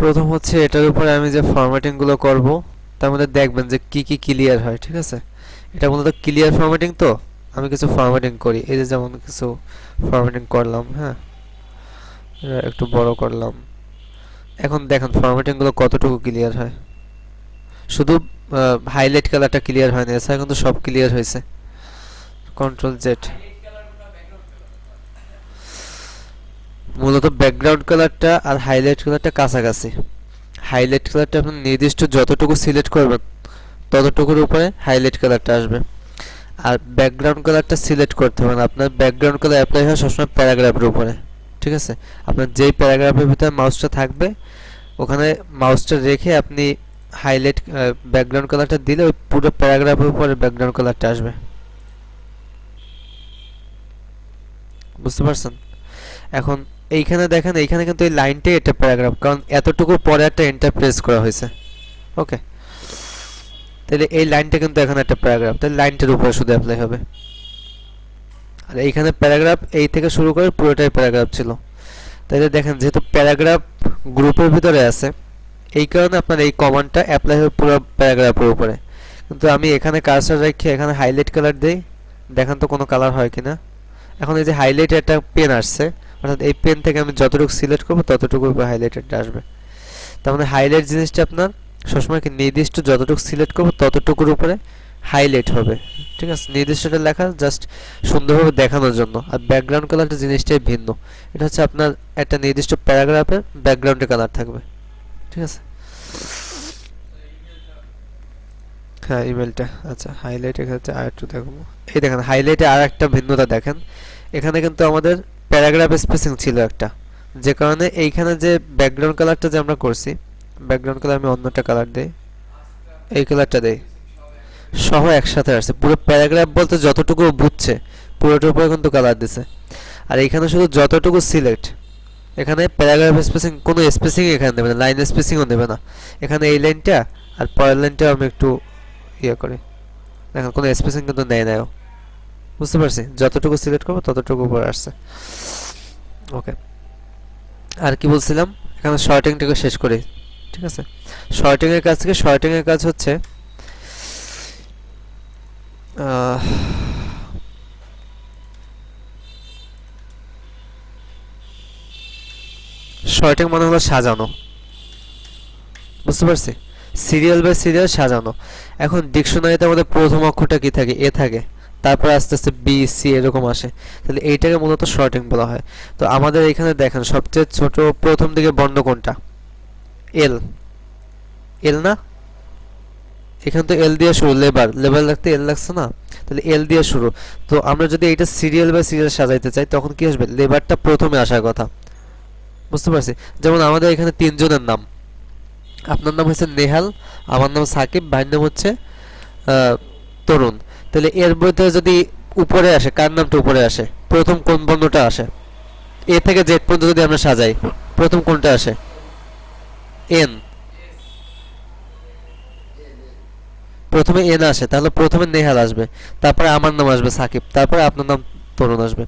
প্রথম হচ্ছে এটার উপরে আমি যে ফরম্যাটিং গুলো করব তার মধ্যে দেখবেন যে কি কি ক্লিয়ার হয়, ঠিক আছে। এটা মূলত ক্লিয়ার ফরম্যাটিং, তো আমি কিছু ফরম্যাটিং করি। এই যে যেমন কিছু ফরম্যাটিং করলাম, হ্যাঁ, এটা একটু বড় করলাম। এখন দেখেন ফরম্যাটিং গুলো কতটুকু ক্লিয়ার হয়। শুধু হাইলাইট কালারটা ক্লিয়ার হয় না, এছাড়া কিন্তু সব ক্লিয়ার হয়েছে। Control Z. মূলত ব্যাকগ্রাউন্ড কালারটা আর হাইলাইট কালারটা কাছাকাছি। হাইলাইট কালারটা আপনি নির্দিষ্ট যতটুকু সিলেক্ট করবেন ততটুকুর উপরে হাইলাইট কালারটা আসবে। আর ব্যাকগ্রাউন্ড কালারটা সিলেক্ট করতে হবে না, আপনার ব্যাকগ্রাউন্ড কালার অ্যাপ্লাই হয় সবসময় প্যারাগ্রাফের উপরে, ঠিক আছে। আপনার যেই প্যারাগ্রাফের ভিতরে মাউসটা থাকবে ওখানে মাউসটা রেখে আপনি হাইলাইট ব্যাকগ্রাউন্ড কালারটা দিলে ওই পুরো প্যারাগ্রাফের উপরে ব্যাকগ্রাউন্ড কালারটা আসবে। বুঝতে পারছেন? এখন এইখানে দেখেন, এইখানে কিন্তু এই লাইনটাই একটা প্যারাগ্রাফ, কারণ এতটুকু পরে একটা এন্টার প্রেস করা হয়েছে। ওকে, তাহলে এই লাইনটা কিন্তু এখানে একটা প্যারাগ্রাফ, তাহলে লাইনটার উপরে শুধু অ্যাপ্লাই হবে। আর এইখানে প্যারাগ্রাফ এই থেকে শুরু করে পুরোটাই প্যারাগ্রাফ ছিল। তাহলে দেখেন যেহেতু প্যারাগ্রাফ গ্রুপের ভিতরে আছে এই কারণে আপনার এই কমান্ডটা অ্যাপ্লাই হবে পুরো প্যারাগ্রাফের উপরে। কিন্তু আমি এখানে কার্সর রেখে এখানে হাইলাইট কালার দেই, দেখেন তো কোনো কালার হয় কিনা। এখন এই যে হাইলাইট একটা পেন আসছে, অর্থাৎ এই পেন থেকে আমি যতটুকু সিলেক্ট করবো ততটুকু হাইলাইটারটা আসবে। তার মানে হাইলাইট জিনিসটা আপনার সবসময় কি নির্দিষ্ট যতটুকু সিলেক্ট করবো ততটুকুর উপরে হাইলাইট হবে, ঠিক আছে। নির্দিষ্টটা লেখা জাস্ট সুন্দরভাবে দেখানোর জন্য। আর ব্যাকগ্রাউন্ড কালারটা জিনিসটাই ভিন্ন, এটা হচ্ছে আপনার একটা নির্দিষ্ট প্যারাগ্রাফের ব্যাকগ্রাউন্ডে কালার থাকবে, ঠিক আছে। হ্যাঁ, ইমেলটা আচ্ছা হাইলাইট এখানে আর একটু দেখবো। এই দেখেন হাইলাইটে আর একটা ভিন্নতা দেখেন, এখানে কিন্তু আমাদের প্যারাগ্রাফ স্পেসিং ছিল একটা, যে কারণে এইখানে যে ব্যাকগ্রাউন্ড কালারটা যে আমরা করছি, ব্যাকগ্রাউন্ড কালার আমি অন্যটা কালার দেই, এই কালারটা দেই, সহ একসাথে আসছে। পুরো প্যারাগ্রাফ বলতে যতটুকু বুঝছে পুরোটার উপরে কিন্তু কালার দিছে। আর এখানে শুধু যতটুকু সিলেক্ট, এখানে প্যারাগ্রাফ স্পেসিং কোনো স্পেসিং এখানে দেবে না, লাইন স্পেসিংও দেবে না। এখানে এই লাইনটা আর পরের লাইনটা আমি একটু ইয়ে করি, দেখেন কোনো স্পেসিং কিন্তু নেয় না। বুঝতে পারছি, যতটুকু সিলেক্ট করবো ততটুকু উপরে আসছে। ওকে, আর কি বলছিলাম, এখানে শর্টিংটাকে শেষ করি, ঠিক আছে। শর্টিং এর কাজ থেকে শর্টিং এর কাজ হচ্ছে শর্টিং মানে হলো সাজানো, বুঝতে পারছি, সিরিয়াল বাই সিরিয়াল সাজানো। এখন ডিকশনারিতে আমাদের প্রথম অক্ষরটা কি থাকে, এ থাকে, তারপর আস্তে আস্তে বি সি এরকম আসে, তাহলে এইটাকে মূলত শর্টিং বলা হয়। তো আমাদের এখানে দেখেন সবচেয়ে ছোট প্রথম দিকে বর্ণ কোনটা, এল, এল না, এখানে তো এল দিয়ে শুরু, লেবার, লেবার লাগতে এল লাগছে না, তাহলে এল দিয়ে শুরু। তো আমরা যদি এইটা সিরিয়াল বাই সিরিয়াল সাজাইতে চাই তখন কি আসবে, লেবারটা প্রথমে আসার কথা। বুঝতে পারছি, যেমন আমাদের এখানে তিনজনের নাম, আপনার নাম হচ্ছে নেহাল, আমার নাম সাকিব, ভাইয়ের নাম হচ্ছে তরুণ। তাহলে এর মধ্যে যদি উপরে আসে, কার নামটা উপরে আসে, প্রথম কোন বর্ণটা আসে, এ থেকে জেড পর্যন্ত যদি আমরা সাজাই প্রথম কোনটা আসে, এন, প্রথমে এন আসে, তাহলে প্রথমে নেহাল আসবে, তারপরে আমার নাম আসবে সাকিব, তারপরে আপনার নাম তরুণ আসবে।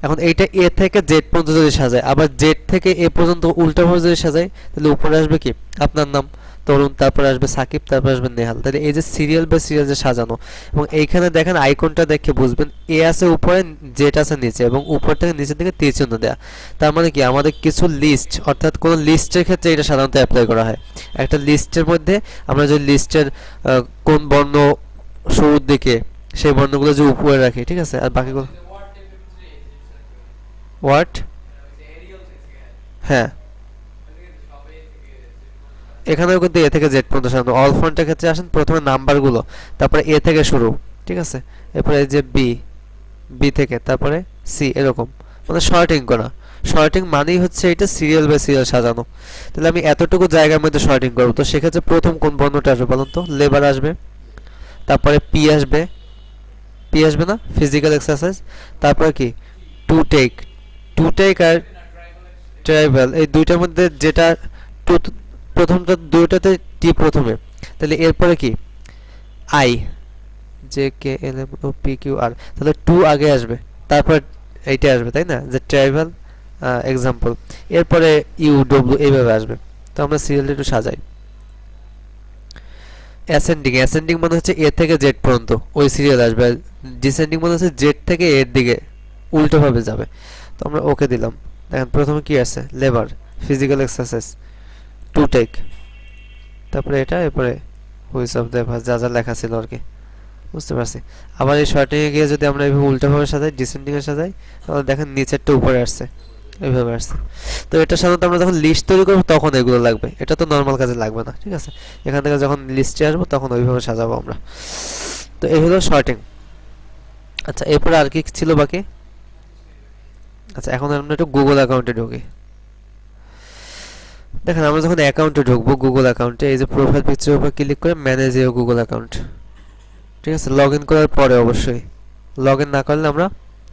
এখন এইটা এ থেকে জেড পর্যন্ত যদি সাজায়, আবার জেড থেকে এ পর্যন্ত উল্টাভাবে যদি সাজাই, তাহলে উপরে আসবে কি আপনার নাম তরুণ, তারপরে আসবে সাকিব, তারপরে আসবে নেহাল। তাহলে এই যে সিরিয়াল বাই সিরিয়াল যে সাজানো, এবং এইখানে দেখেন আইকনটা দেখে বুঝবেন এ আছে উপরে, জেড আছে নিচে, এবং উপর থেকে নিচের দিকে তীর চিহ্ন দেয়া। তার মানে কি আমাদের কিছু লিস্ট, অর্থাৎ কোন লিস্টের ক্ষেত্রে এটা সাধারণত অ্যাপ্লাই করা হয়। একটা লিস্টের মধ্যে আমরা যে লিস্টের কোন বর্ণ শুরুর দিকে সেই বর্ণগুলো যে উপরে রাখি, ঠিক আছে, আর বাকিগুলো হোয়াট, হ্যাঁ এখানেও কিন্তু এ থেকে জেড পর্যন্ত সাজানো। অল ফন্টের ক্ষেত্রে আসেন প্রথমে নাম্বারগুলো, তারপরে এ থেকে শুরু, ঠিক আছে, এরপরে এই যে বি, বি থেকে তারপরে সি, এরকম মানে শর্টিং করা। শর্টিং মানেই হচ্ছে এটা সিরিয়াল বাই সিরিয়াল সাজানো। তাহলে আমি এতটুকু জায়গার মধ্যে শর্টিং করবো, তো সেক্ষেত্রে প্রথম কোন বর্ণটা আসবে বলুন তো, লেবার আসবে, তারপরে পি আসবে, পি আসবে না, ফিজিক্যাল এক্সারসাইজ, তারপরে কি টু টেক, টু টেক আর ট্রাইবাল, এই দুইটার মধ্যে যেটা টু, প্রথমটা দুইটাতে টি প্রথমে, তাহলে এরপরে কি I, J K L M O P Q R, তাহলে টু আগে আসবে, তারপর এইটা আসবে, তাই না, যে ট্রাইবাল এক্সাম্পল, এরপরে ইউ ডব্লিউ এইভাবে আসবে। তো আমরা সিরিয়ালটা একটু সাজাই। অ্যাসেন্ডিং, অ্যাসেন্ডিং মানে হচ্ছে এ থেকে জেড পর্যন্ত ওই সিরিয়াল আসবে, আর ডিসেন্ডিং মানে হচ্ছে জেড থেকে এর দিকে উল্টোভাবে যাবে। তো আমরা ওকে দিলাম। দেখেন প্রথমে কি আছে, লেবার, ফিজিক্যাল এক্সারসাইজ, টু টেক, তারপরে এটা, এরপরে হুইচ অফ দ্য যা যা লেখা ছিল আর কি, বুঝতে পারছি। আবার এই শর্টিংয়ে গিয়ে যদি আমরা এইভাবে উল্টোভাবে সাজাই, ডিসেন্ডিংয়ে সাজাই, তাহলে দেখেন নিচেরটা উপরে আসছে, এইভাবে আসছে। তো এটা সাধারণত আমরা যখন লিস্ট তৈরি করবো তখন এগুলো লাগবে, এটা তো নর্মাল কাজে লাগবে না, ঠিক আছে। এখান থেকে যখন লিস্টে আসবো তখন ওইভাবে সাজাবো আমরা। তো এই হলো শর্টিং। আচ্ছা, এরপরে আর কি ছিল বাকি? আচ্ছা, এখন আমরা একটু গুগল অ্যাকাউন্টে ঢুকি। দেখেন আমরা যখন অ্যাকাউন্টে ঢুকবো, গুগল অ্যাকাউন্টে এই যে প্রোফাইল পিকচারের উপর ক্লিক করে ম্যানেজ ইওর গুগল অ্যাকাউন্ট, ঠিক আছে। লগ ইন করার পরে অবশ্যই, লগ ইন না করলে আমরা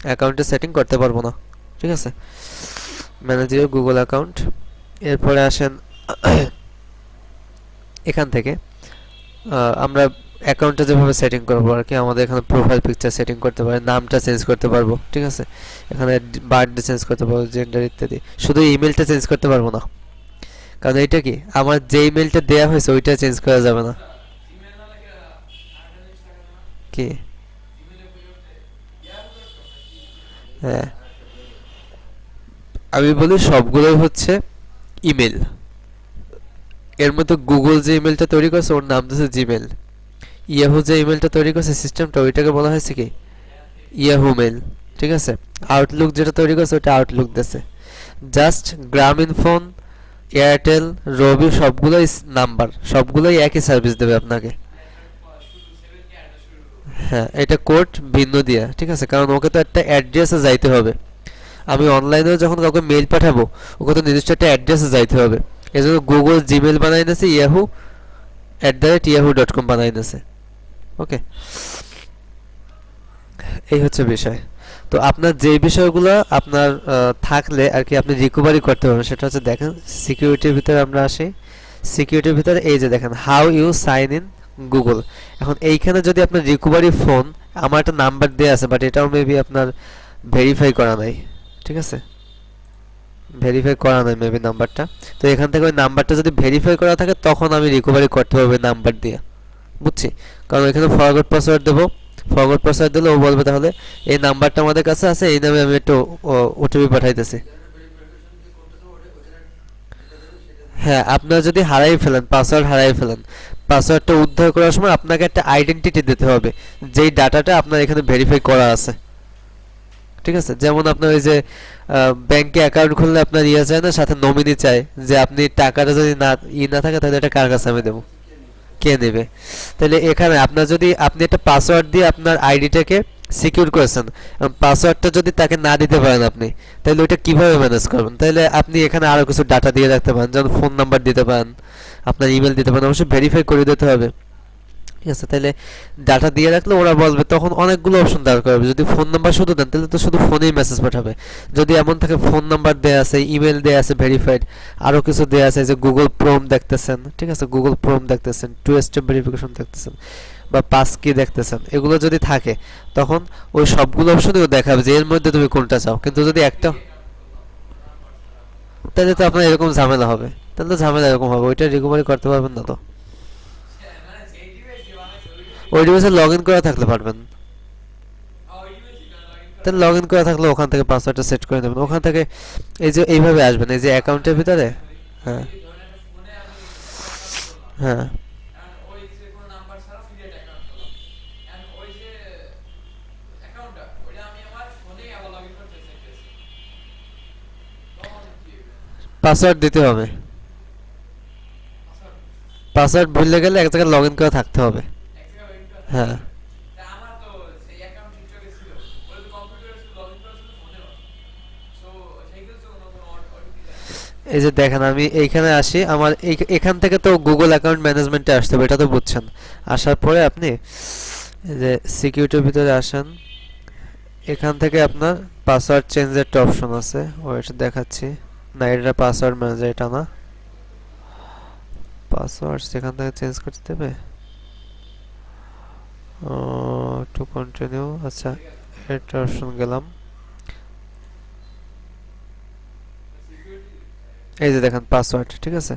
অ্যাকাউন্টে সেটিং করতে পারবো না, ঠিক আছে। ম্যানেজ ইওর গুগল অ্যাকাউন্ট, এরপরে আসেন এখান থেকে আমরা অ্যাকাউন্টটা যেভাবে সেটিং করবো আর কি, আমাদের এখানে প্রোফাইল পিকচার সেটিং করতে পারি, নামটা চেঞ্জ করতে পারবো, ঠিক আছে। এখানে বার্থডে চেঞ্জ করতে পারবো, জেন্ডার ইত্যাদি। শুধু ইমেলটা চেঞ্জ করতে পারবো না, কারণ এইটা কি, আমার যে ইমেলটা দেওয়া হয়েছে ওইটা চেঞ্জ করা যাবে না। কি? হ্যাঁ, আমি বলি সবগুলোই হচ্ছে ইমেল। এর মধ্যে গুগল যে ইমেলটা তৈরি করছে ওর নাম দিয়েছে জিমেল। ইয়াহু যে ইমেলটা তৈরি করছে সিস্টেমটা, ওইটাকে বলা হয়েছে কি, ইয়াহু মেল, ঠিক আছে। আউটলুক যেটা তৈরি করছে ওটা আউটলুক দিয়েছে। জাস্ট গ্রামীণ ফোন, এয়ারটেল, রবি সবগুলোই নাম্বার, সবগুলোই একই সার্ভিস দেবে আপনাকে। হ্যাঁ, এটা কোড ভিন্ন দিয়া, ঠিক আছে, কারণ ওকে তো একটা অ্যাড্রেসে যাইতে হবে। আমি অনলাইনেও যখন কাউকে মেল পাঠাবো, ওকে তো নির্দিষ্ট একটা অ্যাড্রেসে যাইতে হবে। এই জন্য গুগল জিমেল বানাই নিয়েছে, yahoo@yahoo.com বানাই নিয়েছে। ওকে, এই হচ্ছে বিষয়। তো আপনার যে বিষয়গুলো আপনার থাকলে আর কি আপনি রিকভারি করতে পারবেন, সেটা হচ্ছে দেখেন সিকিউরিটির ভিতরে আমরা আসি। সিকিউরিটির ভিতরে এই যে দেখেন how you sign in Google. এখন এইখানে যদি আপনার রিকভারি ফোন, আমার একটা নাম্বার দেওয়া আছে, বাট এটাও মেবি আপনার ভেরিফাই করা নাই, ঠিক আছে, ভেরিফাই করা নাই মেবি নাম্বারটা। তো এখান থেকে ওই নাম্বারটা যদি ভেরিফাই করা থাকে তখন আমি রিকভারি করতে পারবো নাম্বার দিয়ে, বুঝছি। কারণ এখানে ফরগট পাসওয়ার্ড দেবো, ফরগট পাসওয়ার্ড দিলে ও বলবে তাহলে এই নাম্বারটা আমাদের কাছে আছে, এই নামে আমি একটু ওটিপি পাঠাইতেছি। হ্যাঁ, আপনার যদি হারাই ফেলেন, পাসওয়ার্ড হারাই ফেলেন, পাসওয়ার্ডটা উদ্ধার করার সময় আপনাকে একটা আইডেন্টিটি দিতে হবে, যেই ডাটাটা আপনার এখানে ভেরিফাই করা আছে, ঠিক আছে। যেমন আপনার ওই যে ব্যাংকে অ্যাকাউন্ট খুললে আপনার ইয়ে চায় না, সাথে নমিনি চায়, যে আপনি টাকাটা যদি না থাকে তাহলে এটা কার কাছে আমি দেবো, কে নেবে। তাহলে এখানে আপনার যদি আপনি একটা পাসওয়ার্ড দিয়ে আপনার আইডিটাকে সিকিউর করেছেন, পাসওয়ার্ডটা যদি তাকে না দিতে পারেন আপনি, তাহলে ওইটা কিভাবে ম্যানেজ করবেন? তাহলে আপনি এখানে আরো কিছু ডাটা দিয়ে রাখতে পারেন, যেমন ফোন নাম্বার দিতে পারেন, আপনার ইমেল দিতে পারেন, অবশ্যই ভেরিফাই করে দিতে হবে, ঠিক আছে। তাহলে ডাটা দিয়ে রাখলে ওরা বলবে, তখন অনেকগুলো অপশন দাঁড় করবে। যদি ফোন নাম্বার শুধু দেন তাহলে তো শুধু ফোনেই মেসেজ পাঠাবে। যদি এমন থাকে ফোন নাম্বার দেয়া আছে, ইমেল দেয়া আছে ভেরিফাইড, আরও কিছু দেয়া আছে, যে গুগল ক্রোম দেখতেছেন, ঠিক আছে, গুগল ক্রোম দেখতেছেন, টু স্টেপ ভেরিফিকেশন দেখতেছেন, বা পাস কি দেখতেছেন, এগুলো যদি থাকে তখন ওই সবগুলো অপশনও দেখাবে যে এর মধ্যে তুমি কোনটা চাও। কিন্তু যদি একটা, তাহলে তো আপনার এরকম ঝামেলা হবে, তাহলে তো ঝামেলা এরকম হবে, ওইটা রিকভারি করতে পারবেন না। তো ওই ডিভাইসে লগ ইন করা থাকলে পারবেন, তাহলে লগ ইন করা থাকলে ওখান থেকে পাসওয়ার্ডটা সেট করে নেবেন, ওখান থেকে এই যে এইভাবে আসবেন, এই যে অ্যাকাউন্টের ভিতরে। হ্যাঁ, হ্যাঁ, পাসওয়ার্ড দিতে হবে। পাসওয়ার্ড ভুলে গেলে এক জায়গায় লগ ইন করা থাকতে হবে। হ্যাঁ, এই যে দেখেন আমি এইখানে আসি, আমার এখান থেকে তো গুগল অ্যাকাউন্ট ম্যানেজমেন্টে আসতে হবে, এটা তো বুঝছেন। আসার পরে আপনি এই যে সিকিউরিটির ভিতরে আসেন, এখান থেকে আপনার পাসওয়ার্ড চেঞ্জের একটা অপশন আছে, ওইটা দেখাচ্ছি। না, এটা পাসওয়ার্ড ম্যানেজার, এটা না, পাসওয়ার্ড সেখান থেকে চেঞ্জ করতে দেবে। টু কন্টিনিউ, আচ্ছা এটা অপশন গেলাম, এই যে দেখেন পাসওয়ার্ড, ঠিক আছে।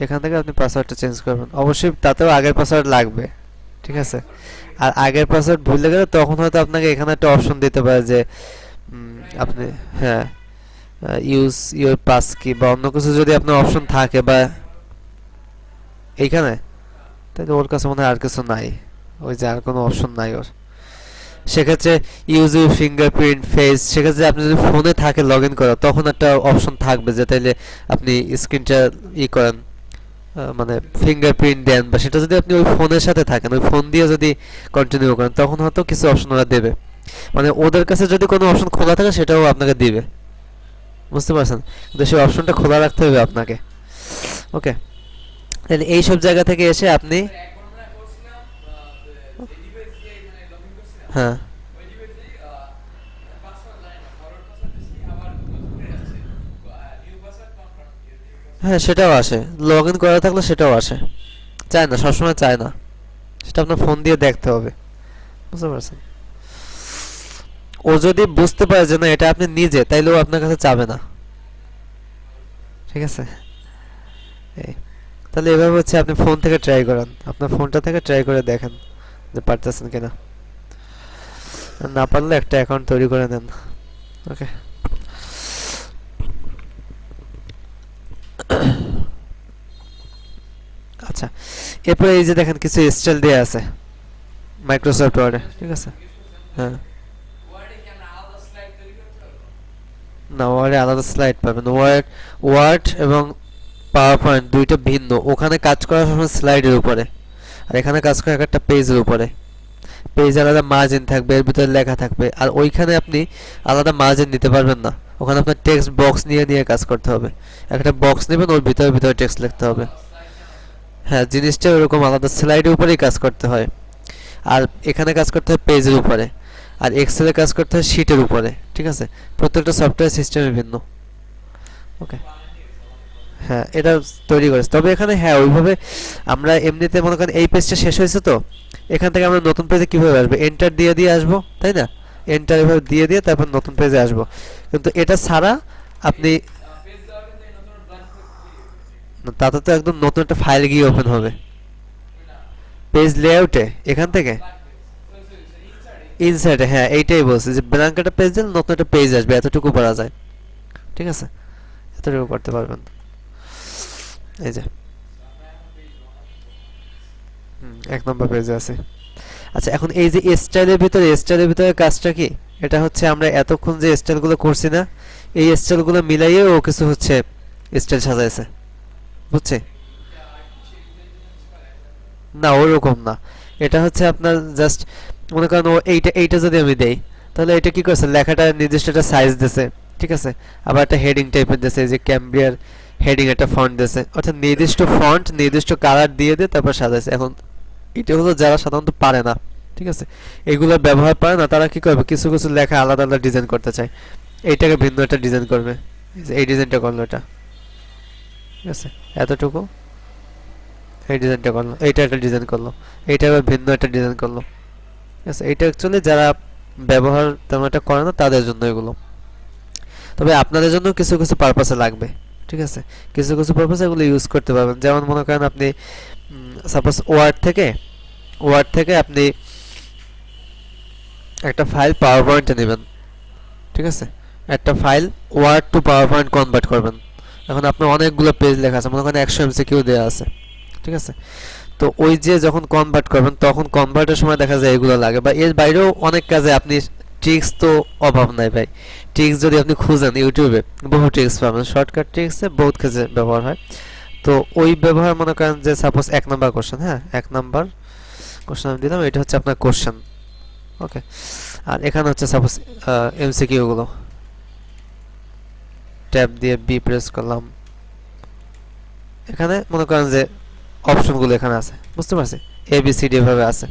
এখান থেকে আপনি পাসওয়ার্ডটা চেঞ্জ করবেন। অবশ্যই তাতেও আগের পাসওয়ার্ড লাগবে, ঠিক আছে। আর আগের পাসওয়ার্ড ভুলে গেলে তখন হয়তো আপনাকে এখানে একটা অপশন দিতে পারে যে আপনি, হ্যাঁ, ইউজ ইউর পাস কি বা অন্য কিছু যদি আপনার অপশন থাকে বা এইখানে, তাহলে ওর কাছে মনে হয় আর কিছু নাই, ওই যে আর কোনো অপশন নাই ওর। সেক্ষেত্রে ইউজ ইউর ফিঙ্গারপ্রিন্ট ফেস, সেক্ষেত্রে আপনি যদি ফোনে থাকে লগ ইন করা, তখন একটা অপশন থাকবে যে তাইলে আপনি স্ক্রিনটা করেন, মানে ফিঙ্গারপ্রিন্ট দেন, বা সেটা যদি আপনি ওই ফোনের সাথে থাকেন, ওই ফোন দিয়ে যদি কন্টিনিউ করেন, তখন হয়তো কিছু অপশন ওরা দেবে। মানে ওদের কাছে যদি কোনো অপশন খোলা থাকে সেটাও আপনাকে দিবে, বুঝতে পারছেন? কিন্তু সেই অপশনটা খোলা রাখতে হবে আপনাকে। ওকে, তাহলে এই সব জায়গা থেকে এসে আপনি, হ্যাঁ হ্যাঁ সেটাও আসে, লগ ইন করা থাকলে সেটাও আসে, চায় না, সবসময় চায় না, সেটা আপনার ফোন দিয়ে দেখতে হবে, বুঝতে পারছেন? ও যদি বুঝতে পারে যে না এটা আপনি নিজে, তাইলে ও আপনার কাছে চাবে না, ঠিক আছে? এই, তাহলে এভাবে হচ্ছে আপনি ফোন থেকে ট্রাই করেন, আপনার ফোনটা থেকে ট্রাই করে দেখেন যে পারতেছেন কিনা। আর না পারলে একটা অ্যাকাউন্ট তৈরি করে নেন। ওকে, আচ্ছা, এরপরে এই যে দেখেন কিছু স্টাইল দেয়া আছে মাইক্রোসফট ওয়ার্ডে, ঠিক আছে? হ্যাঁ, না ওয়ার্ডে আলাদা স্লাইড পাবেন। ওয়ার্ড এবং পাওয়ার পয়েন্ট দুইটা ভিন্ন, ওখানে কাজ করার সময় স্লাইডের উপরে, আর এখানে কাজ করে একটা পেজের উপরে। পেজ আলাদা মার্জিন থাকবে, এর ভিতরে লেখা থাকবে, আর ওইখানে আপনি আলাদা মার্জিন দিতে পারবেন না, ওখানে আপনার টেক্সট বক্স নিয়ে নিয়ে কাজ করতে হবে। একটা বক্স নেবেন, ওর ভিতরে ভিতরে টেক্সট লিখতে হবে। হ্যাঁ, জিনিসটা ওরকম আলাদা স্লাইডের উপরেই কাজ করতে হয়। আর এখানে কাজ করতে হয় পেজের উপরে, আর এক্সেলে কাজ করতে হয় শিটের উপরে, ঠিক আছে? প্রত্যেকটা সফটওয়্যার সিস্টেমে ভিন্ন। ওকে, হ্যাঁ এটা তৈরি করেছে, তবে এখানে হ্যাঁ ওইভাবে আমরা এমনিতে মনে করেন এই পেজটা শেষ হয়েছে, তো এখান থেকে আমরা নতুন পেজে কিভাবে আসবো, এন্টার দিয়ে দিয়ে আসবো, তাই না? এন্টার এভাবে দিয়ে দিয়ে তারপর নতুন পেজে আসবো। কিন্তু এটা ছাড়া আপনি, তাতে তো একদম নতুন একটা ফাইল গিয়ে ওপেন হবে পেজ লেআউটে, এখান থেকে ইনসার্টে। হ্যাঁ এইটাই বলছি যে ব্ল্যাঙ্ক একটা পেজ দিলে নতুন একটা পেজ আসবে, এতটুকু করা যায়, ঠিক আছে? এতটুকু করতে পারবেন। এই যে এক নম্বর পেজে আছে। আচ্ছা, এখন এই যে স্টাইলের ভিতরে কাজটা কি, এটা হচ্ছে আমরা এতক্ষণ যে স্টাইলগুলো করছি না, এই স্টাইলগুলো মিলাইয়ে ও কিছু হচ্ছে স্টাইল সাজাইছে, বুঝছে? না ওরকম না, এটা হচ্ছে আপনার জাস্ট মনে করেন ও এইটা এইটা যদি আমি দেই, তাহলে এটা কি করছে, লেখাটা নির্দিষ্ট একটা সাইজ দিছে, ঠিক আছে? আবার একটা হেডিং টাইপের দিছে, এই যে ক্যাম্বিয়ার হেডিং একটা ফন্ট দিছে, অর্থাৎ নির্দিষ্ট ফন্ট নির্দিষ্ট কালার দিয়ে দিয়ে তারপর সাজাইছে। এখন এটা হলো যারা সাধারণত পারে না, ঠিক আছে, এগুলো ব্যবহার পারে না, তারা কি করবে, কিছু কিছু লেখা আলাদা আলাদা ডিজাইন করতে চায়, এইটাকে ভিন্ন একটা ডিজাইন করবে, এই ডিজাইনটা করলো এটা, ঠিক আছে? এতটুকু এই ডিজাইনটা করলো, এইটা একটা ডিজাইন করলো, এইটা আবার ভিন্ন একটা ডিজাইন করলো, ঠিক আছে? এইটা অ্যাকচুয়ালি যারা ব্যবহার তেমন একটা করে না তাদের জন্য এগুলো, তবে আপনাদের জন্য কিছু কিছু পারপাসে লাগবে, ঠিক আছে? কিছু কিছু পারপাসে এগুলো ইউজ করতে পারবেন। যেমন মনে করেন আপনি সাপোজ ওয়ার্ড থেকে আপনি একটা ফাইল পাওয়ার পয়েন্টে নেবেন, ঠিক আছে? একটা file word to PowerPoint convert করবেন। এখন আপনার অনেকগুলো পেজ লেখা আছে, মনে করেন 100 এমসিকিউ দেওয়া আছে, ঠিক আছে? তো ওই যে যখন কনভার্ট করবেন তখন কনভার্টের সময় দেখা যায় এগুলো লাগে, বা এর বাইরেও অনেক কাজে আপনি ট্রিক্স তো অভাব নাই ভাই। ট্রিক্স যদি আপনি খুঁজেন ইউটিউবে, বহু ট্রিক্স পাবেন, শর্টকাট ট্রিক্সে বহুত কাজে ব্যবহার হয়। তো ওই ব্যবহার মনে করেন যে সাপোজ 1 নাম্বার কোশ্চেন, হ্যাঁ 1 নাম্বার কোশ্চেন আমি দিলাম, এটা হচ্ছে আপনার কোশ্চেন, ওকে? আর এখানে হচ্ছে সাপোজ এমসিকিউ গুলো, ট্যাব দিয়ে বি প্রেস করলাম, এখানে মনে করেন যে অপশনগুলো এখানে আছে, বুঝতে পারছি? এ বি সি ডি এভাবে আছে।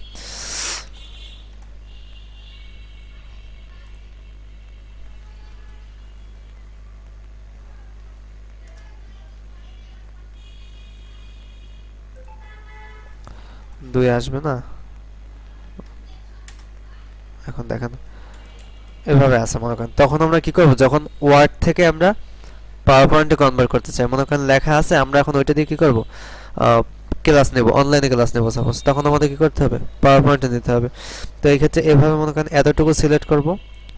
দুই আসবে না, এখন দেখেন এভাবে আছে মনে করেন। তখন আমরা কি করব, যখন ওয়ার্ড থেকে আমরা পাওয়ার পয়েন্টে কনভার্ট করতে চাই, মনে করেন লেখা আছে, আমরা এখন ওইটা দিয়ে কি করব, ক্লাস নেব, অনলাইনে ক্লাস নেব সাপোজ, তখন আমাদের কি করতে হবে, পাওয়ার পয়েন্টে নিতে হবে। তো এই ক্ষেত্রে এভাবে মনে করেন এতটুকু সিলেক্ট করব,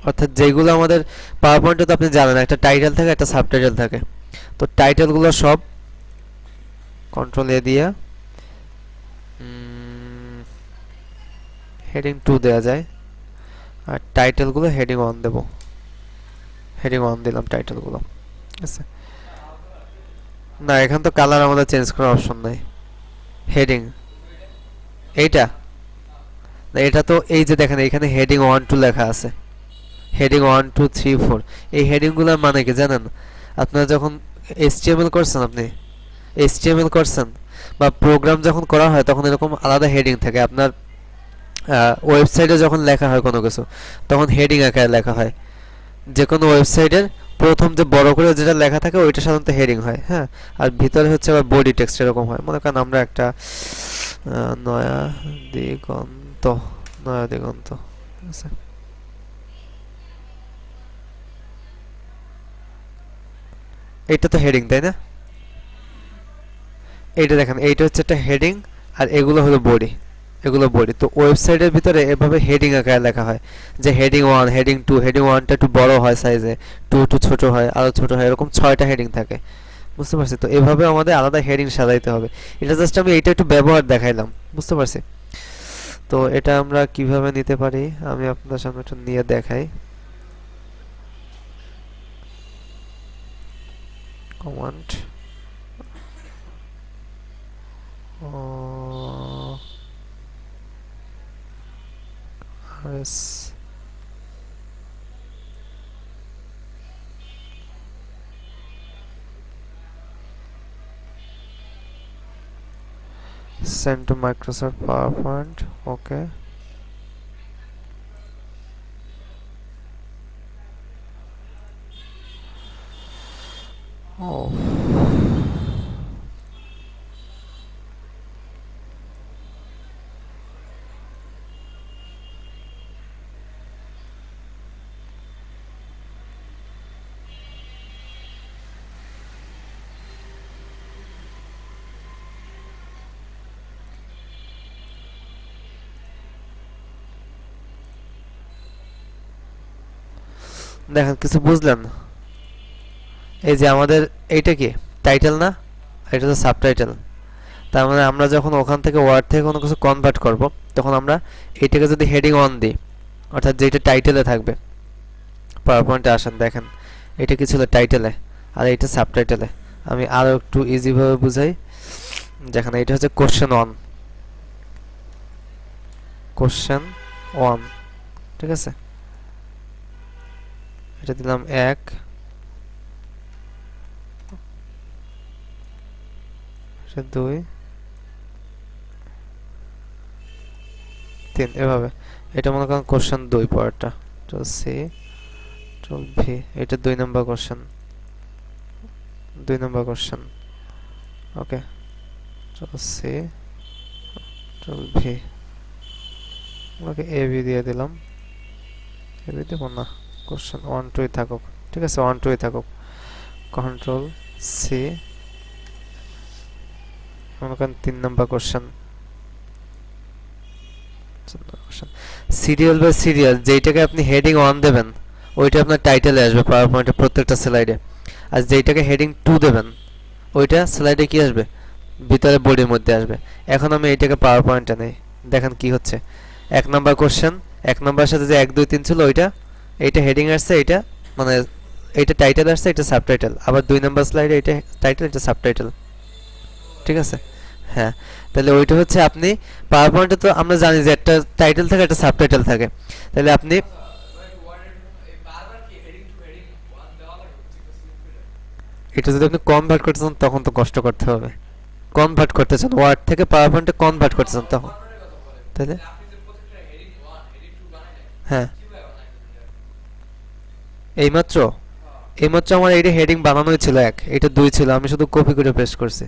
অর্থাৎ যেগুলো আমাদের পাওয়ার পয়েন্টে, তো আপনি জানেন একটা টাইটেল থাকে একটা সাবটাইটেল থাকে, তো টাইটেলগুলো সব কন্ট্রোল এ দিয়ে হেডিং 2 দেওয়া যায়, আর টাইটেলগুলো হেডিং 1 দেব, হেডিং 1 দিলাম টাইটেলগুলো, ঠিক আছে। না এখান তো কালার আমাদের চেঞ্জ করার অপশন নাই। হেডিং এইটা না, এটা তো এই যে দেখেন এখানে হেডিং 1 2 লেখা আছে, হেডিং 1 2 3 4, এই হেডিংগুলোর মানে কি জানেন, আপনারা যখন এইচটিএমএল করছেন, আপনি এইচটিএমএল করছেন বা প্রোগ্রাম যখন করা হয় তখন এরকম আলাদা হেডিং থাকে, আপনার ওয়েবসাইটে যখন লেখা হয় কোনো কিছু তখন হেডিং আকারে লেখা হয়, যে কোনো ওয়েবসাইটের প্রথম যে বড় করে যেটা লেখা থাকে ওইটা সাধারণত হেডিং হয়, হ্যাঁ। আর ভিতরে হচ্ছে আবার বডি টেক্সট এরকম হয়, মনে করেন আমরা একটা নয়া দিগন্ত, নয়া দিগন্ত, ঠিক আছে। এইটা তো হেডিং তাই না, এইটা দেখেন এইটা হচ্ছে একটা হেডিং, আর এগুলো হলো বডি, এগুলো বডি। তো ওয়েবসাইটের ভিতরে এভাবে হেডিং আকারে লেখা হয়, যে হেডিং 1 হেডিং 2, হেডিং 1টা একটু বড় হয় সাইজে, 2 একটু ছোট হয়, আরো ছোট হয়, এরকম 6টা হেডিং থাকে, বুঝতে পারছি। তো এভাবে আমাদের আলাদা হেডিং সাজাইতে হবে, এটা জাস্ট আমি এইটা একটু ব্যবহার দেখাইলাম, বুঝতে পারছি। তো এটা আমরা কিভাবে নিতে পারি আমি আপনাদের সামনে একটু নিয়ে দেখাই। Command rs send to Microsoft PowerPoint, okay. Oh, দেখেন কিছু বুঝলেন, এই যে আমাদের এইটা কি টাইটেল না, এটা তো সাবটাইটেল, তার মানে আমরা যখন ওখান থেকে ওয়ার্ড থেকে কোনো কিছু কনভার্ট করব তখন আমরা এইটাকে যদি হেডিং 1 দিই, অর্থাৎ যেটা টাইটেলে থাকবে, পাওয়ার পয়েন্টে আসেন দেখেন এটা কি ছিল টাইটেলে, আর এটা সাবটাইটেলে। আমি আরো একটু ইজি ভাবে বুঝাই, দেখেন এটা হচ্ছে কোশ্চেন 1, কোশ্চেন 1, ঠিক আছে। এটা দিলাম 1, এটা 2, 3, এভাবে। এটা মনে করেন কোশ্চেন 2 পার্টটা, চল সি চল ভি, এটা 2 নাম্বার কোশ্চেন, 2 নাম্বার কোশ্চেন, ওকে। চল সি চল ভি, ওকে এ বি দিয়ে দিলাম, এ বি দেব না, কোশ্চেন 1 2 থাকুক, ঠিক আছে, 1 2 থাকুক। কন্ট্রোল সি, মনে করেন 3 number question, serial by serial যেইটাকে আপনি হেডিং 1 দেবেন ওইটা আপনার টাইটেলে আসবে পাওয়ার পয়েন্টে প্রত্যেকটা স্লাইডে, আর যেইটাকে হেডিং 2 দেবেন ওইটা স্লাইডে কি আসবে, ভিতরে বডির মধ্যে আসবে। এখন আমি এইটাকে পাওয়ার পয়েন্টে নেই, দেখেন কি হচ্ছে, 1 নাম্বার কোশ্চেন, 1 নাম্বারের সাথে যে 1 2 3 ছিল ওইটা, এইটা হেডিং আসছে, এইটা মানে এইটা টাইটেল আসছে, এটা সাবটাইটেল, আবার 2 নাম্বার স্লাইডে এটা টাইটেল, এটা সাবটাইটেল, ঠিক আছে। হ্যাঁ, তাহলে ওইটা হচ্ছে আপনি পাওয়ার পয়েন্টে তো আমরা জানি যে একটা টাইটেল থাকে একটা সাবটাইটেল থাকে, তাহলে আপনি এটা যদি আপনি কনভার্ট করতে চান তখন তো কষ্ট করতে হবে, কনভার্ট করতে চান ওয়ার্ড থেকে পাওয়ার পয়েন্টে কনভার্ট করতে চান তখন, তাহলে হ্যাঁ এইমাত্র, এইমাত্র আমার এইটা হেডিং বানানোই ছিল 1, এটা 2 ছিল, আমি শুধু কপি করে পেস্ট করছি।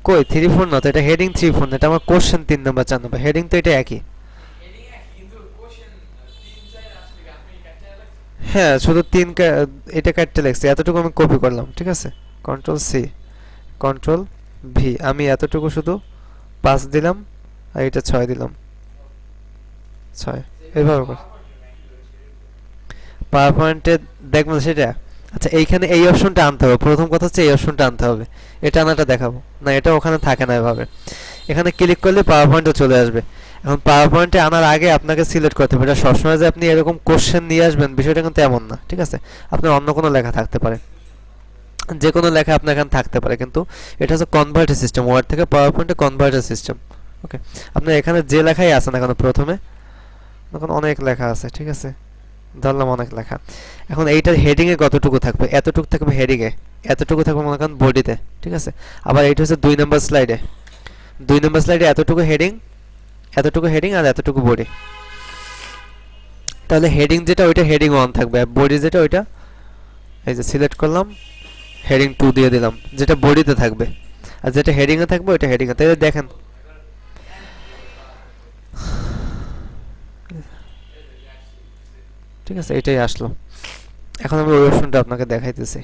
কই 3 4 না তো, এটা হেডিং 3 4 না, এটা আমার কোশ্চেন 3 নাম্বার 4 নাম্বার, হেডিং তো এটা একই। হ্যাঁ শুধু এটা কাটতে লাগছে, এতটুকু আমি কপি করলাম, ঠিক আছে, কন্ট্রোল সি, কন্ট্রোল ভি, আমি এতটুকু শুধু 5 দিলাম আর এটা 6 দিলাম, 6 এইভাবে কর। পাওয়ার পয়েন্টে দেখবেন সেটা। আচ্ছা এইখানে এই অপশনটা আনতে হবে, প্রথম কথা হচ্ছে এই অপশনটা আনতে হবে, এটা আনাটা দেখাবো না, এটা ওখানে থাকে না এভাবে। এখানে ক্লিক করলে পাওয়ার পয়েন্টে চলে আসবে। এখন পাওয়ার পয়েন্টে আনার আগে আপনাকে সিলেক্ট করতে হবে, এটা সবসময় যে আপনি এরকম কোশ্চেন নিয়ে আসবেন বিষয়টা কিন্তু এমন না, ঠিক আছে, আপনার অন্য কোনো লেখা থাকতে পারে, যে কোনো লেখা আপনার এখানে থাকতে পারে, কিন্তু এটা হচ্ছে কনভার্টার সিস্টেম, ওয়ার্ড থেকে পাওয়ার পয়েন্টে কনভার্টার সিস্টেম। ওকে, আপনার এখানে যে লেখাই আছে না কেন প্রথমে, এখন অনেক লেখা আছে, ঠিক আছে, ধরলাম অনেক লেখা। এখন এইটার হেডিংয়ে কতটুকু থাকবে, এতটুকু থাকবে হেডিংয়ে, এতটুকু থাকবে মনে করেন বডিতে, ঠিক আছে। আবার এইটা হচ্ছে 2 নম্বর স্লাইডে, 2 নম্বর স্লাইডে এতটুকু হেডিং, এতটুকু হেডিং আর এতটুকু বডি। তাহলে হেডিং যেটা ওইটা হেডিং 1 থাকবে, আর বডি যেটা ওইটা এই যে সিলেক্ট করলাম, হেডিং 2 দিয়ে দিলাম, যেটা বডিতে থাকবে, আর যেটা হেডিংয়ে থাকবে ওইটা হেডিংয়ে। তাহলে দেখেন ঠিক আছে, এটাই আসলো। এখন আমি ওই অপশনটা আপনাকে দেখাইতেছি,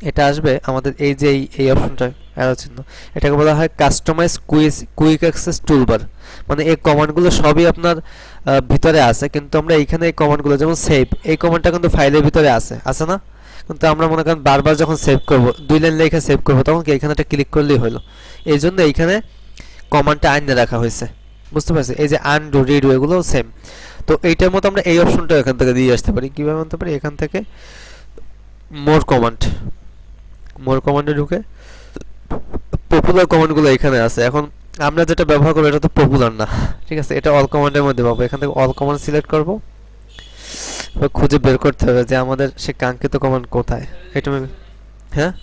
এটা আসবে আমাদের এই যে এই অপশনটা অ্যারো চিহ্ন, এটাকে বলা হয় কাস্টমাইজ কুইক অ্যাক্সেস টুলবার। মানে এই কমান্ডগুলো সবই আপনার ভিতরে আছে, কিন্তু আমরা এইখানে এই কমান্ডগুলো, যেমন সেভ, এই কমান্ডটা কিন্তু ফাইলের ভিতরে আছে না, কিন্তু আমরা মনে করেন বারবার যখন সেভ করব, 2 লাইন লেখা সেভ করব, তখন কি এইখানে একটা ক্লিক করলেই হলো। এই জন্য এইখানে কমান্ডটা আইনে রাখা হয়েছে, বুঝতে পারছি। এই যে আনডু, রিডু এগুলোও সেম। তো এইটার মতো আমরা এই অপশনটা এখান থেকে দিয়ে আসতে পারি। কীভাবে আনতে পারি, এখান থেকে মোর কমান্ডে ঢুকে পপুলার কমান্ডগুলো এখানে আছে। এখন আমরা যেটা ব্যবহার করবো এটা তো পপুলার না, ঠিক আছে, এটা অল কমান্ডের মধ্যে পাবো। এখান থেকে অল কমান্ড সিলেক্ট করব, খুঁজে বের করতে হবে যে আমাদের সে কাঙ্ক্ষিত কমান্ড কোথায়। এটা হ্যাঁ,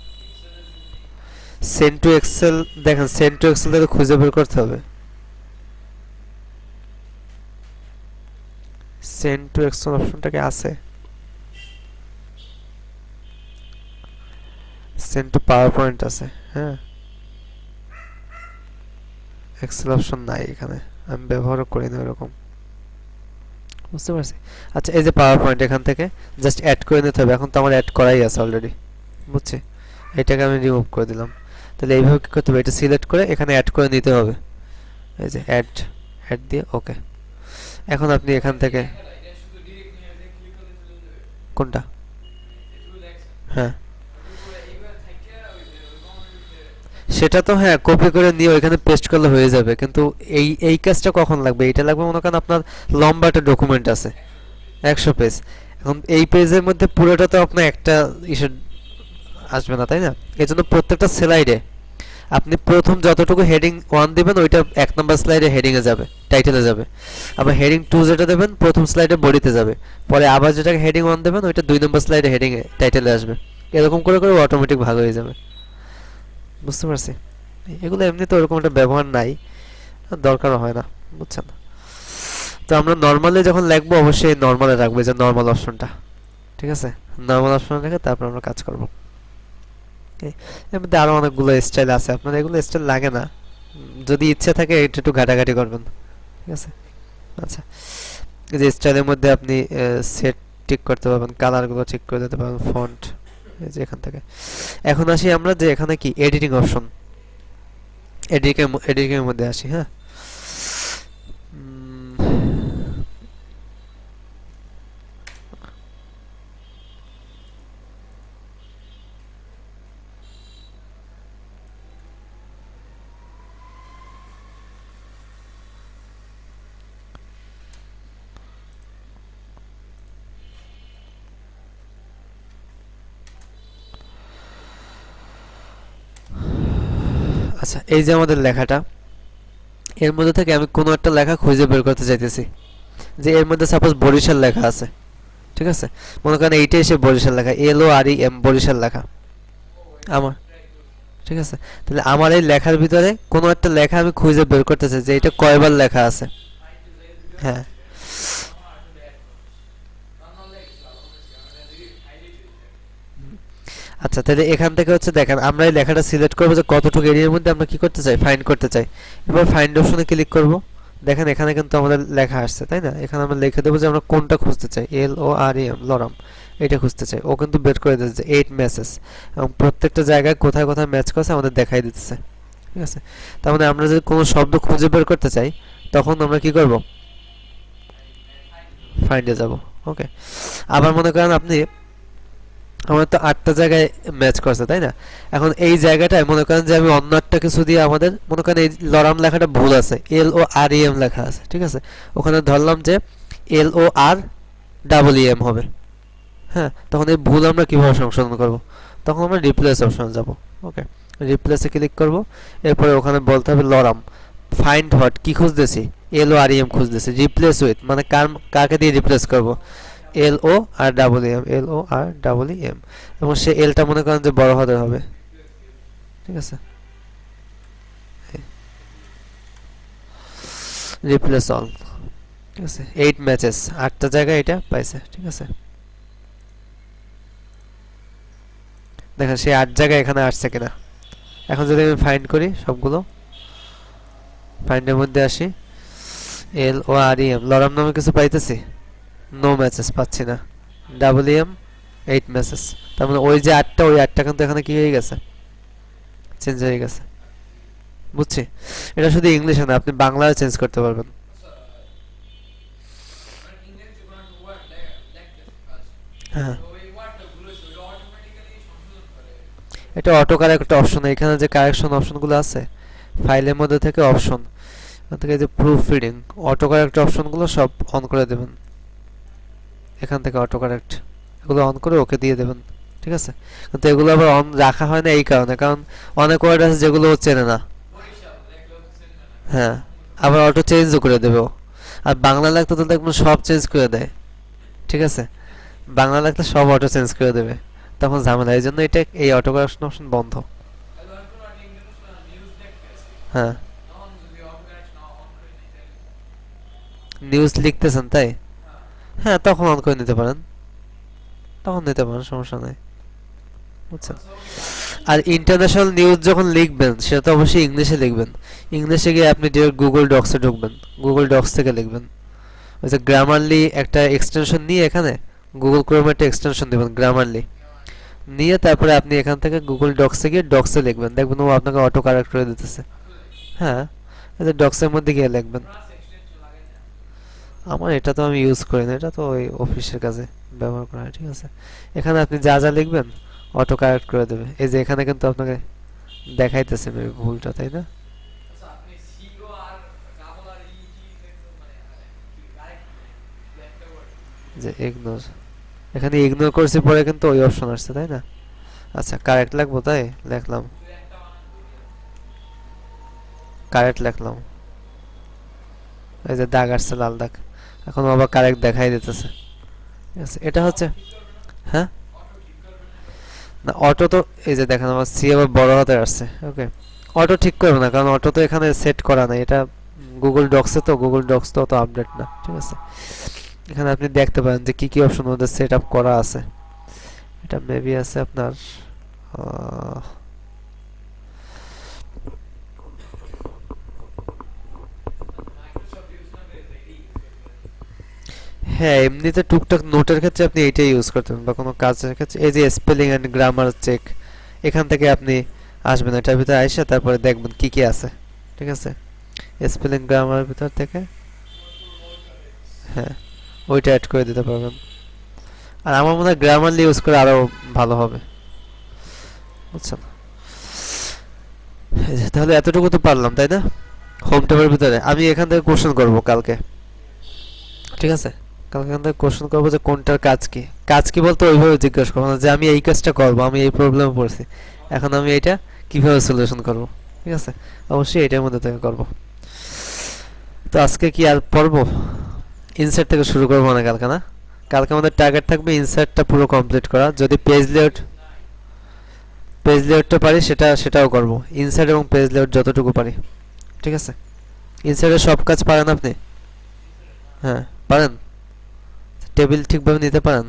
সেন্ড টু এক্সেল, দেখেন সেন্ড টু এক্সেল থেকে খুঁজে বের করতে হবে। সেন্ড টু এক্সেল অপশনটা কি আছে? সেন্ড টু পাওয়ার পয়েন্ট আছে, হ্যাঁ, এক্সেল অপশন নাই এখানে, আমি ব্যবহারও করি না এরকম, বুঝতে পারছি। আচ্ছা এই যে পাওয়ার পয়েন্ট, এখান থেকে জাস্ট অ্যাড করে নিতে হবে। এখন তো আমার অ্যাড করাই আছে অলরেডি, বুঝছি, এটাকে আমি রিমুভ করে দিলাম। তাহলে এইভাবে কী করতে হবে, এটা সিলেক্ট করে এখানে অ্যাড করে নিতে হবে, এই যে অ্যাড দিয়ে ওকে। এখন আপনি এখান থেকে কোনটা, হ্যাঁ সেটা তো হ্যাঁ কপি করে নিয়ে ওইখানে পেস্ট করলে হয়ে যাবে, কিন্তু এই কাজটা কখন লাগবে, এটা লাগবে মনে করেন আপনার লম্বা একটা ডকুমেন্ট আছে 100 পেজ। এখন এই পেজের মধ্যে পুরোটা তো আপনার একটা ইস্যু আসবে না, তাই না? এই জন্য প্রত্যেকটা স্লাইডে আপনি প্রথম যতটুকু হেডিং 1 দিবেন ওইটা 1 নম্বর স্লাইডে হেডিংয়ে যাবে, টাইটেলে যাবে। আবার হেডিং 2 যেটা দেবেন প্রথম স্লাইডে বডিতে যাবে, পরে আবার যেটা হেডিং 1 দেবেন ওইটা 2 নম্বর স্লাইডে হেডিংয়ে টাইটেলে আসবে। এরকম করে করে অটোমেটিক ভাগ হয়ে যাবে, বুঝতে পারছি। এগুলো এমনি তো ওরকম একটা ব্যবহার নাই, দরকারও হয় না, বুঝছেন। তো আমরা নর্মালি যখন লিখবো অবশ্যই নর্মালে রাখবো, যে নর্মাল অপশনটা, ঠিক আছে, নর্মাল অপশনে রেখে তারপর আমরা কাজ করব। এর মধ্যে আরো অনেকগুলো স্টাইল আছে, আপনার এগুলো স্টাইল লাগে না, যদি ইচ্ছে থাকে এটা একটু ঘাটাঘাটি করবেন, ঠিক আছে। আচ্ছা এই যে স্টাইলের মধ্যে আপনি সেট ঠিক করতে পারবেন, কালারগুলো ঠিক করে দিতে পারবেন, ফন্ট, এই যে এখান থেকে। এখন আসি আমরা যে এখানে কি এডিটিং অপশন, এডিটিং এর মধ্যে আসি। হ্যাঁ আচ্ছা এই যে আমাদের লেখাটা, এর মধ্যে থেকে আমি কোনো একটা লেখা খুঁজে বের করতে চাইতেছি, যে এর মধ্যে সাপোজ বরিশাল লেখা আছে, ঠিক আছে, মনে করেন এইটা এসে বরিশাল লেখা, LOREM বরিশাল লেখা আমার, ঠিক আছে। তাহলে আমার এই লেখার ভিতরে কোনো একটা লেখা আমি খুঁজে বের করতে চাই যে এটা কয়বার লেখা আছে। হ্যাঁ আচ্ছা তাহলে এখান থেকে হচ্ছে দেখেন আমরা এই লেখাটা সিলেক্ট করবো যে কতটুকু এরিয়ার মধ্যে আমরা কি করতে চাই, ফাইন্ড করতে চাই। এবার ফাইন্ড অপশনে ক্লিক করব, দেখেন এখানে কিন্তু আমাদের লেখা আসছে, তাই না? এখানে আমরা লিখে দেবো যে আমরা কোনটা খুঁজতে চাই, LOREM লরাম, এটা খুঁজতে চাই। ও কিন্তু বের করে দিচ্ছে 8 ম্যাচেস এবং প্রত্যেকটা জায়গায় কোথায় কোথায় ম্যাচ করছে আমাদের দেখাই দিতেছে, ঠিক আছে? তার মানে আমরা যদি কোনো শব্দ খুঁজে বের করতে চাই তখন আমরা কি করব, ফাইন্ডে যাব। ওকে, আবার মনে করেন আপনি, আমার তো 8টা জায়গায় ম্যাচ করছে, তাই না? এখন এই জায়গাটায় মনে করেন যে আমি অন্য একটা কিছু দিয়ে আমাদের মনে করেন এই লরাম লেখাটা ভুল আছে, LOREM লেখা আছে, ঠিক আছে? ওখানে ধরলাম যে LOREEM হবে। হ্যাঁ, তখন এই ভুল আমরা কিভাবে সংশোধন করব? তখন আমরা রিপ্লেস অপশনে যাব। ওকে, রিপ্লেসে ক্লিক করব। এরপরে ওখানে বলতে হবে লরাম ফাইন্ড হোয়াট, কি খুঁজতেছি, LOREM খুঁজতেছি, রিপ্লেস উইথ মানে কাকে দিয়ে রিপ্লেস করব, LOREM এবং সে এলটা মনে করেন যে বড় হাতের হবে, ঠিক আছে? রিপ্লেস অল, ঠিক আছে? 8 ম্যাচেস, 8টা জায়গায় এটা পাইছে, ঠিক আছে? দেখেন সে 8 জায়গায় এখানে আসছে কিনা। এখন যদি আমি ফাইন্ড করি সবগুলো, ফাইন্ডের মধ্যে আসি, LOREM লরাম নামে কিছু পাইতেছি, নো ম্যাচেস পাচ্ছি না, EM 8 ম্যাচেস। তার মানে ওই যে 8টা, ওই 8টা কিন্তু এখানে কি হয়ে গেছে, চেঞ্জ হয়ে গেছে। বুঝছি, এটা শুধু ইংলিশে না, আপনি বাংলায় চেঞ্জ করতে পারবেন। হ্যাঁ, এটা অটো কারেক্ট অপশন, এখানে যে কারেকশন অপশনগুলো আছে ফাইলের মধ্যে থেকে অপশন, এখান থেকে যে প্রুফ রিডিং, অটো কারেক্ট অপশনগুলো সব অন করে দেবেন। এখান থেকে অটো কারেক্ট এগুলো অন করে ওকে দিয়ে দেবেন, ঠিক আছে? কিন্তু এগুলো আবার অন রাখা হয় না এই কারণে, কারণ অনেক ওয়ার্ড আছে যেগুলো ও চেনে না। হ্যাঁ, আবার অটো চেঞ্জও করে দেবে ও। আর বাংলা লাগতে তো দেখবেন সব চেঞ্জ করে দেয়, ঠিক আছে? বাংলা লাগলে সব অটো চেঞ্জ করে দেবে, তখন ঝামেলা। এই জন্য এটা, এই অটো কারেকশন অপশন বন্ধ। হ্যাঁ, নিউজ লিখতেছেন তাই? হ্যাঁ, তখন অন করে নিতে পারেন, তখন নিতে পারেন, সমস্যা নাই, বুঝছেন? আর ইন্টারন্যাশনাল নিউজ যখন লিখবেন সেটা তো অবশ্যই ইংলিশে লিখবেন। ইংলিশে গিয়ে আপনি ডিরেক্ট গুগল ডক্সে ঢুকবেন, গুগল ডক্স থেকে লিখবেন। ওই যে গ্রামারলি একটা এক্সটেনশন নিয়ে এখানে গুগল ক্রোমে একটা এক্সটেনশন দেবেন গ্রামারলি, নিয়ে তারপরে আপনি এখান থেকে গুগল ডক্সে গিয়ে ডক্সে লিখবেন, দেখবেন ও আপনাকে অটো কারেক্ট করে দিতেছে। হ্যাঁ, এই যে ডক্সের মধ্যে গিয়ে লিখবেন। আমার এটা তো আমি ইউজ করি না, এটা তো ওই অফিসের কাজে ব্যবহার করা হয়, ঠিক আছে? এখানে আপনি যা যা লিখবেন অটো কারেক্ট করে দেবে। এই যে এখানে কিন্তু আপনাকে দেখাইতেছে মেবি ভুলটা, তাই না? যে ইগনোর, এখানে ইগনোর করছি পরে কিন্তু ওই অপশন আসছে, তাই না? আচ্ছা, কারেক্ট লাগবো, তাই লিখলাম, কারেক্ট লিখলাম। এই যে দাগ আসছে, লাল দাগ, এখন আবার কারেক্ট দেখাই দিতেছে, ঠিক আছে? এটা হচ্ছে, হ্যাঁ, না অটো তো, এই যে দেখেন আমার সি আবার বড় হাতের আসছে। ওকে, অটো ঠিক করবে না, কারণ অটো তো এখানে সেট করা নাই, এটা গুগল ডক্সে, তো গুগল ডক্স তো অত আপডেট না, ঠিক আছে? এখানে আপনি দেখতে পারেন যে কি কি অপশন ওদের সেট আপ করা আছে। এটা মেবি আছে আপনার, হ্যাঁ, এমনিতে টুকটাক নোটের ক্ষেত্রে আপনি এইটাই ইউজ করতে পারেন, বা কোনো কাজের ক্ষেত্রে এই যে স্পেলিং এন্ড গ্রামার চেক, এখান থেকে আপনি আসবেন, এটার ভিতরে আইসা তারপরে দেখবেন কি কি আছে, ঠিক আছে? স্পেলিং গ্রামার ভিতর থেকে, হ্যাঁ, ওইটা অ্যাড করে দিতে পারবেন। আর আমার মনে হয় গ্রামারলি ইউজ করে আরো ভালো হবে, বুঝছেন? এই যে, তাহলে এতটুকু তো পারলাম, তাই না? হোম ট্যাবের ভিতরে আমি এখান থেকে কোশ্চেন করব কালকে, ঠিক আছে? কালকে এখান থেকে কোশ্চেন করবো যে কোনটার কাজ কি, কাজ কি বলতে ওইভাবে জিজ্ঞাসা করবো না যে আমি এই কাজটা করবো, আমি এই প্রবলেমে পড়ছি, এখন আমি এটা কিভাবে সলিউশন করব, ঠিক আছে? অবশ্যই এটার মধ্যে থেকে করব। তো আজকে কি আর পড়বো, ইনসার্ট থেকে শুরু করবো না কালকে, না? কালকে আমাদের টার্গেট থাকবে ইনসার্টটা পুরো কমপ্লিট করা, যদি পেজ লেআউটটা পারি সেটাও করব, ইনসার্ট এবং পেজ লেআউট যতটুকু পারি, ঠিক আছে? ইনসার্টের সব কাজ পারেন আপনি? হ্যাঁ, পারেন? টেবিল ঠিকভাবে নিতে পারেন?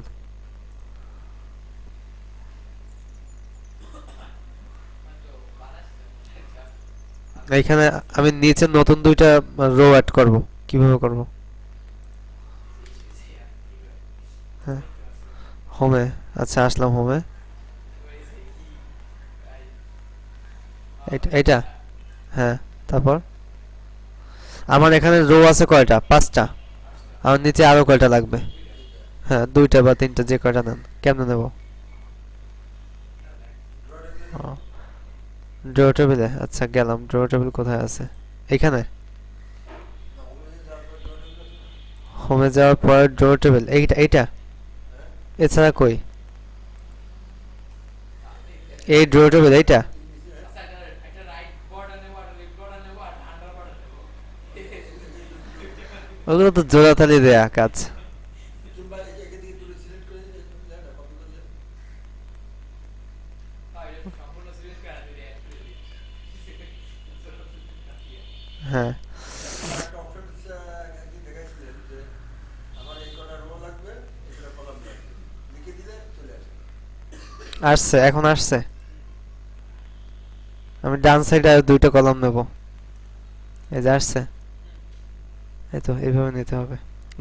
এইখানে আমি নিচে নতুন দুইটা রো অ্যাড করব। কিভাবে করব? হ্যাঁ, হোমে। আচ্ছা, আসলাম হোমে। এইটা হ্যাঁ, তারপর আমার এখানে রো আছে কয়টা? 5টা। আমার নিচে আরো কয়টা লাগবে? হ্যাঁ, 2টা বা 3টা, যে কয়টা নেন। কেমনে নেব? ড্র টেবিলে। আচ্ছা, গেলাম। ড্র টেবিল কোথায় আছে? এইখানে হোমে যাওয়ার পরে ড্র টেবিল, এইটা এইটা। এছাড়া কই? এই ড্র টেবিল এইটা। ওগুলো তো জোড়াতালি দেয়া কাজ। হ্যাঁ, আসছে, এখন আসছে। আমি ডান সাইডে আর 2টা কলাম নেব। এই যে আসছে। এই তো এইভাবে নিতে হবে।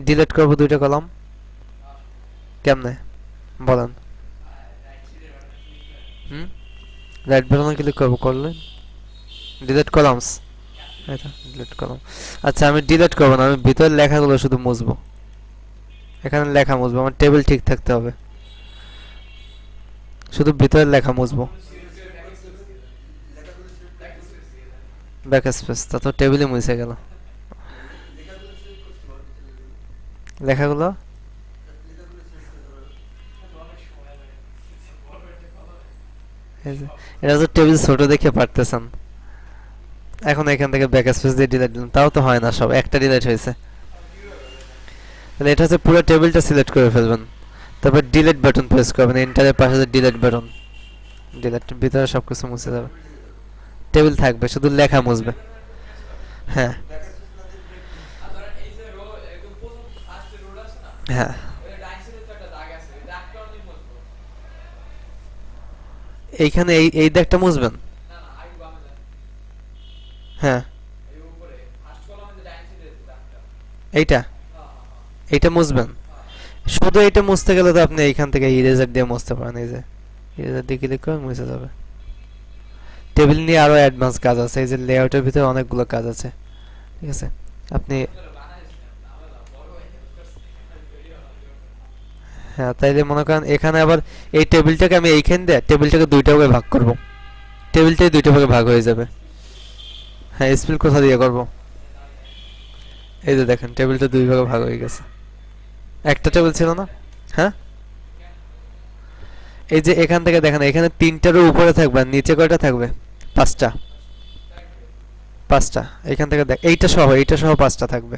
ডিলিট করব 2টা কলাম। কেমনে বলেন? হুম, রাইট বাটনে ক্লিক করব, করলে ডিলিট কলামস। এই তো ডিলিট কলাম। আচ্ছা, আমি ডিলিট করব না, আমি ভিতরের লেখাগুলো শুধু মুছবো। এখানে লেখা মুছবো, আমার টেবিল ঠিক থাকতে হবে। শুধু ভিতরের লেখা মুছবো। ব্যাক স্পেস, তা তো টেবিলে মুছে গেল লেখাগুলো। এই যে, এটা তো টেবিল ছোট দেখে পারতেছেন। এখন এখান থেকে ব্যাক স্পেস দিয়ে ডিলিট দিলাম, তাও তো হয় না, সব একটা ডিলিট হয়েছে। তাহলে এটা হচ্ছে পুরো টেবিলটা সিলেক্ট করে ফেলবেন। তারপর ডিলিট বাটন প্রেস করবেন, এন্টারের পাশে যে ডিলিট বাটন। ডিলিট ভিতরে সবকিছু মুছে যাবে। টেবিল থাকবে, শুধু লেখা মুছবে। হ্যাঁ, হ্যাঁ, এইখানে এই এই দাগটা মুছবেন। হ্যাঁ, এইটা এইটা মুছবেন। শুধু এটা মুছতে গেলে তো আপনি এইখান থেকে ইরেজার দিয়ে মুছতে পারেন। এই যে ইরেজার দিয়ে ক্লিক করে মুছে যাবে। টেবিল নিয়ে আরো অ্যাডভান্স কাজ আছে, এই যে লেআউটের ভিতরে অনেকগুলো কাজ আছে। ঠিক আছে, আপনি হ্যাঁ, তাইলে মনে করেন এখানে আবার এই টেবিলটাকে আমি এইখান দিয়ে টেবিলটাকে 2টা ভাগে ভাগ করব। টেবিলটাই 2টা ভাগে ভাগ হয়ে যাবে। হ্যাঁ, স্প্লিট কোথা দিয়ে করব? এই যে দেখেন, টেবিলটা 2 ভাগে ভাগ হয়ে গেছে। একটা টেবিল ছিল না? হ্যাঁ, এই যে এখান থেকে দেখেন, এখানে 3টারও উপরে থাকবে, আর নিচে কয়টা থাকবে? 5টা। 5টা। এখান থেকে দেখ, এইটা সহ 5টা থাকবে।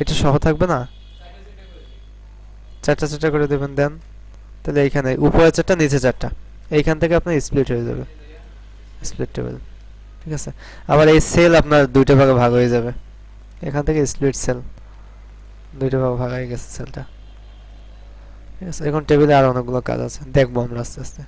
এটা সহ থাকবে না? 4টা 4টা করে দেবেন, দেন। তাহলে এইখানে উপরে 4টা, নিচে 4টা। এইখান থেকে আপনার স্প্লিট হয়ে যাবে, স্প্লিট টেবিল। ঠিক আছে, আবার এই সেল আপনার 2টা ভাগে ভাগ হয়ে যাবে। এখান থেকে স্প্লিট সেল, 2টা ভাগে ভাগ হয়ে গেছে সেলটা। ঠিক আছে, এখন টেবিলে আর অনেকগুলো কাজ আছে, দেখবো আমরা আস্তে আস্তে।